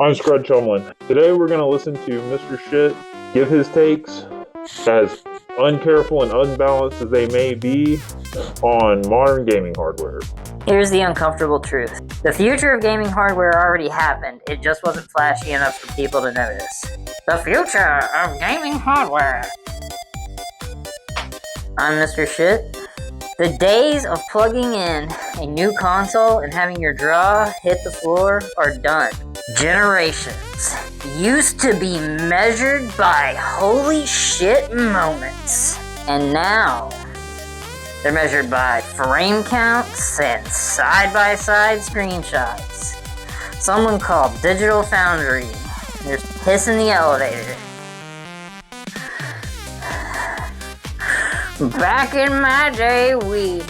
I'm Scrud Chumlin. Today we're going to listen to Mr. Shit give his takes, as uncareful and unbalanced as they may be, on modern gaming hardware. Here's the uncomfortable truth. The future of gaming hardware already happened. It just wasn't flashy enough for people to notice. The future of gaming hardware. I'm Mr. Shit. The days of plugging in a new console and having your jaw hit the floor are done. Generations used to be measured by holy shit moments, and now they're measured by frame counts and side-by-side screenshots. Someone called Digital Foundry. There's piss in the elevator. Back in my day, we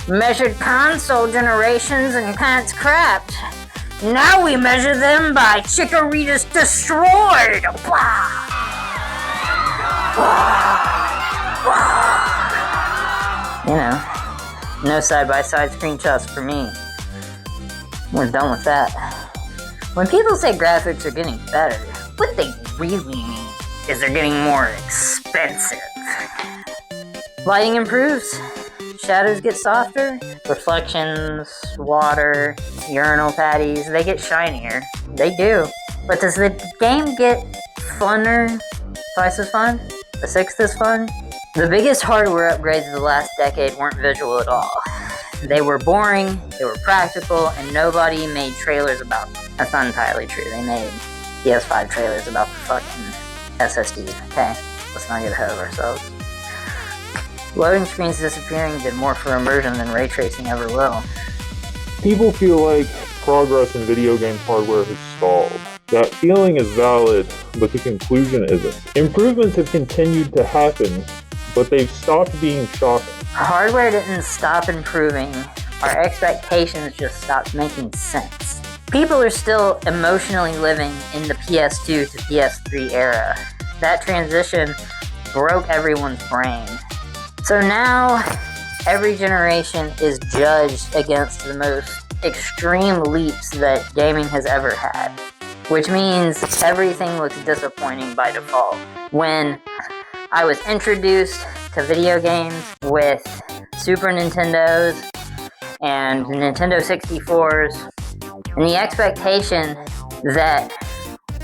measured console generations and kinds crapped. Now we measure them by Chikorita's destroyed. You know, no side-by-side screenshots for me. We're done with that. When people say graphics are getting better, what they really mean is they're getting more expensive. Lighting improves, shadows get softer, reflections, water, urinal patties, they get shinier. They do. But does the game get funner? Twice as fun? A sixth as fun? The biggest hardware upgrades of the last decade weren't visual at all. They were boring, they were practical, and nobody made trailers about them. That's not entirely true. They made PS5 trailers about the fucking SSD, okay? Let's not get ahead of ourselves. Loading screens disappearing did more for immersion than ray tracing ever will. People feel like progress in video game hardware has stalled. That feeling is valid, but the conclusion isn't. Improvements have continued to happen, but they've stopped being shocking. Hardware didn't stop improving. Our expectations just stopped making sense. People are still emotionally living in the PS2 to PS3 era. That transition broke everyone's brain. So now, every generation is judged against the most extreme leaps that gaming has ever had. Which means everything looks disappointing by default. When I was introduced to video games with Super Nintendos and Nintendo 64s, and the expectation that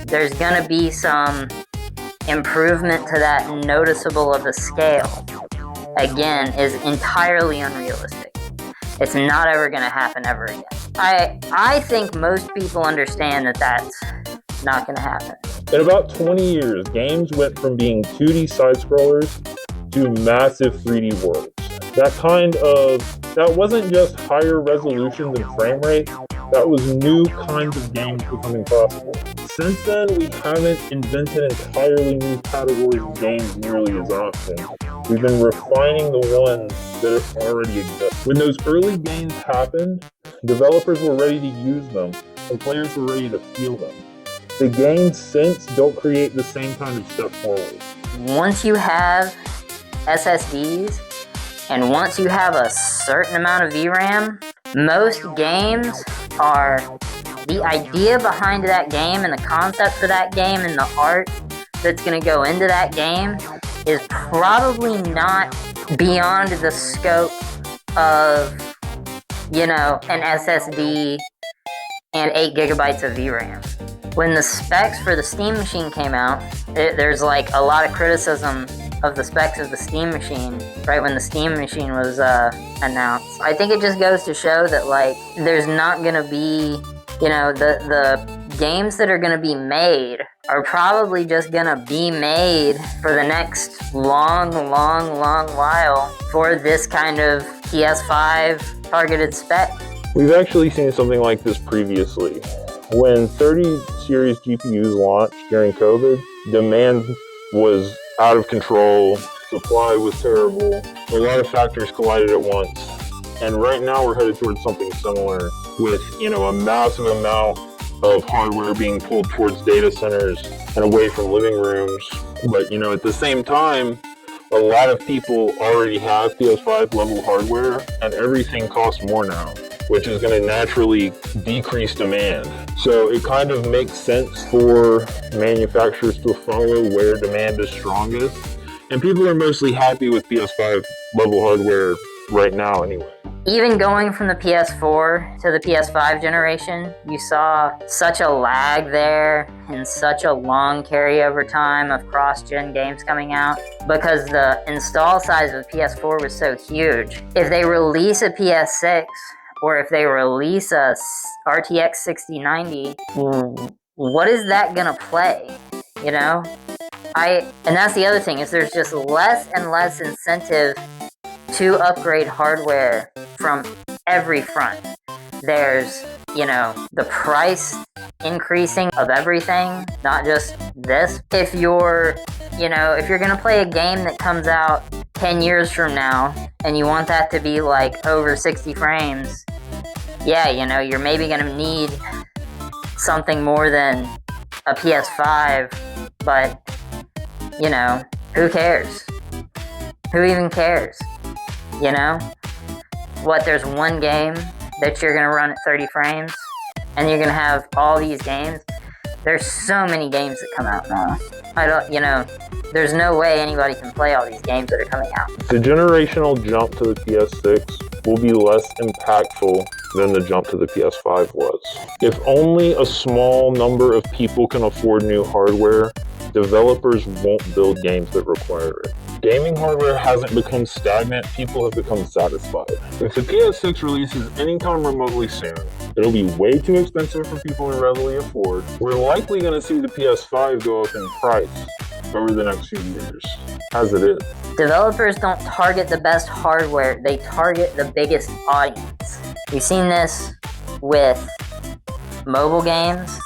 there's gonna be some improvement to that noticeable of a scale, again, is entirely unrealistic. It's not ever going to happen ever again. I think most people understand that that's not going to happen. In about 20 years, games went from being 2D side-scrollers to massive 3D worlds. That wasn't just higher resolutions and frame rate, that was new kinds of games becoming possible. Since then, we haven't invented entirely new categories of games nearly as often. We've been refining the ones that already exist. When those early games happened, developers were ready to use them, and players were ready to feel them. The games since don't create the same kind of step forward. Once you have SSDs, and once you have a certain amount of VRAM, most games are the idea behind that game and the concept for that game and the art that's going to go into that game is probably not beyond the scope of, an SSD and 8 gigabytes of VRAM. When the specs for the Steam Machine came out, there's like a lot of criticism of the specs of the Steam Machine right when the Steam Machine was announced. I think it just goes to show that there's not going to be, the games that are going to be made are probably just going to be made for the next long while for this kind of PS5 targeted spec. We've actually seen something like this previously. When 30 series GPUs launched during COVID, demand was out of control, supply was terrible, a lot of factors collided at once. And right now we're headed towards something similar with, a massive amount of hardware being pulled towards data centers and away from living rooms. But, at the same time, a lot of people already have PS5 level hardware and everything costs more now, which is going to naturally decrease demand. So it kind of makes sense for manufacturers to follow where demand is strongest. And people are mostly happy with PS5 level hardware right now anyway. Even going from the PS4 to the PS5 generation, you saw such a lag there and such a long carryover time of cross-gen games coming out because the install size of the PS4 was so huge. If they release a PS6 or if they release a RTX 6090, what is that gonna play? You know? And that's the other thing, is there's just less and less incentive to upgrade hardware from every front. There's, the price increasing of everything, not just this. If you're gonna play a game that comes out 10 years from now and you want that to be like over 60 frames, yeah, you're maybe gonna need something more than a PS5, but, who cares? Who even cares? What, there's one game that you're gonna run at 30 frames and you're gonna have all these games? There's so many games that come out now. There's no way anybody can play all these games that are coming out. The generational jump to the PS6 will be less impactful than the jump to the PS5 was. If only a small number of people can afford new hardware, developers won't build games that require it. Gaming hardware hasn't become stagnant, people have become satisfied. If the PS6 releases anytime remotely soon, it'll be way too expensive for people to readily afford. We're likely going to see the PS5 go up in price over the next few years, as it is. Developers don't target the best hardware, they target the biggest audience. We've seen this with mobile games,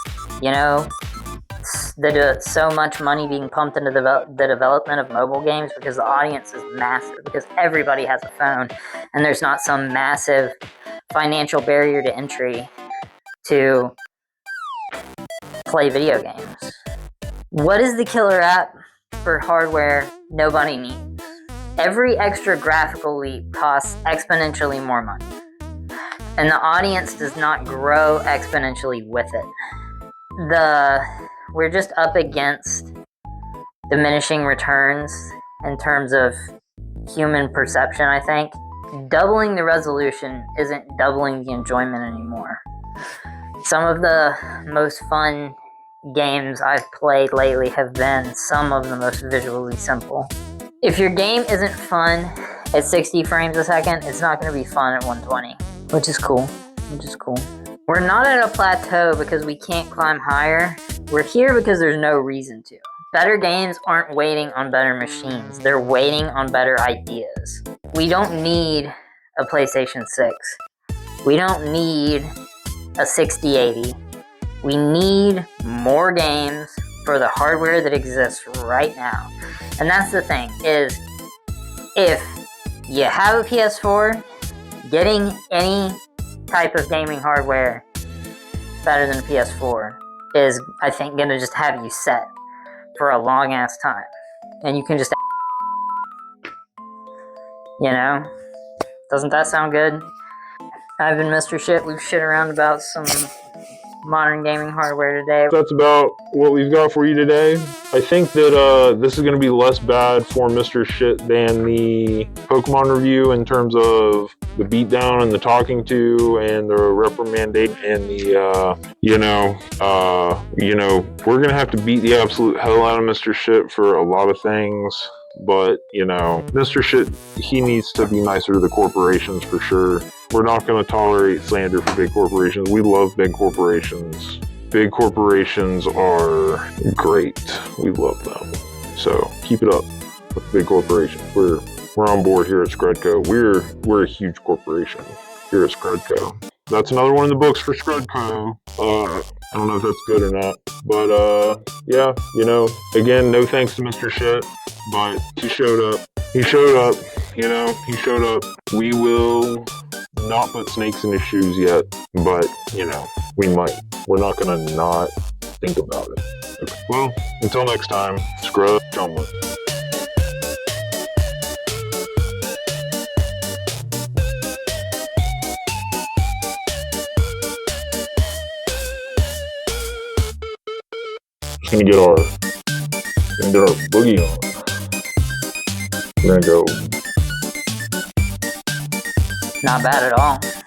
so much money being pumped into the development of mobile games because the audience is massive, because everybody has a phone, and there's not some massive financial barrier to entry to play video games. What is the killer app for hardware nobody needs? Every extra graphical leap costs exponentially more money, and the audience does not grow exponentially with it. We're just up against diminishing returns in terms of human perception, I think. Doubling the resolution isn't doubling the enjoyment anymore. Some of the most fun games I've played lately have been some of the most visually simple. If your game isn't fun at 60 frames a second, it's not going to be fun at 120, which is cool. We're not at a plateau because we can't climb higher. We're here because there's no reason to. Better games aren't waiting on better machines. They're waiting on better ideas. We don't need a PlayStation 6. We don't need a 6080. We need more games for the hardware that exists right now. And that's the thing, is if you have a PS4, getting any type of gaming hardware better than a PS4 is, I think, gonna just have you set for a long ass time. And you can just, doesn't that sound good? I've been Mr. Shit. We've shit around about some modern gaming hardware today. That's about what we've got for you today. I think that this is going to be less bad for Mr. Shit than the Pokemon review in terms of the beatdown and the talking to and the reprimanding and the, we're going to have to beat the absolute hell out of Mr. Shit for a lot of things. But, Mr. Shit, he needs to be nicer to the corporations for sure. We're not going to tolerate slander for big corporations. We love big corporations. Big corporations are great. We love them. So keep it up with big corporations. We're on board here at Scrudco. We're a huge corporation here at Scrudco. That's another one in the books for Scrudco. I don't know if that's good or not. But yeah, again, no thanks to Mr. Shit. But he showed up. He showed up. We will not put snakes in his shoes yet, but, we might. We're not going to not think about it. Okay. Well, until next time, Scrud, Chumlin. Just gonna get our boogie on. We're gonna go. Not bad at all.